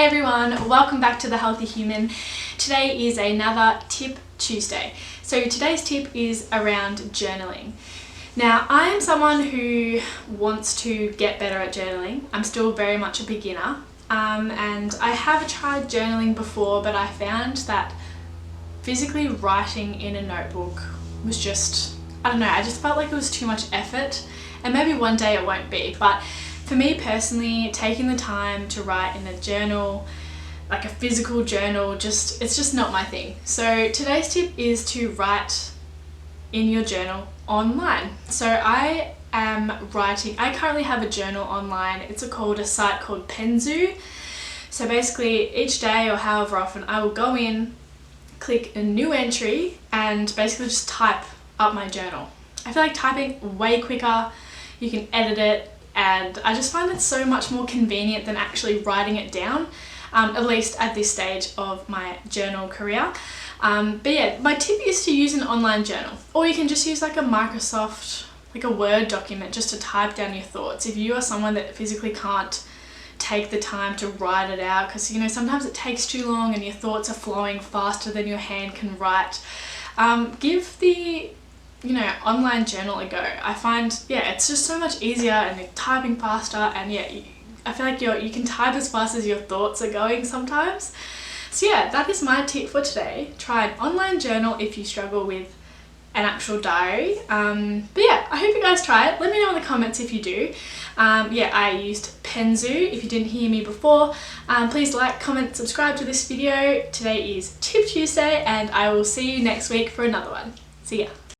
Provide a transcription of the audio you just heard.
Hey everyone, welcome back to The Healthy Human. Today is another Tip Tuesday. So today's tip is around journaling. Now, I am someone who wants to get better at journaling. I'm still very much a beginner, and I have tried journaling before, but I found that physically writing in a notebook was just, I don't know, I just felt like it was too much effort, and maybe one day it won't be, but for me personally, taking the time to write in a journal, like a physical journal, it's just not my thing. So today's tip is to write in your journal online. So I currently have a journal online. It's called a site called Penzu. So basically each day or however often I will go in, click a new entry and basically just type up my journal. I feel like typing way quicker, you can edit it, and I just find it so much more convenient than actually writing it down, at least at this stage of my journal career. But yeah, my tip is to use an online journal, or you can just use like a Microsoft, like a Word document, just to type down your thoughts. If you are someone that physically can't take the time to write it out, because sometimes it takes too long and your thoughts are flowing faster than your hand can write, give the online journal a go. I find, it's just so much easier and you're typing faster, and I feel like you can type as fast as your thoughts are going sometimes. So yeah, that is my tip for today. Try an online journal if you struggle with an actual diary. But yeah, I hope you guys try it. Let me know in the comments if you do. I used Penzu. If you didn't hear me before, please like, comment, subscribe to this video. Today is Tip Tuesday, and I will see you next week for another one. See ya.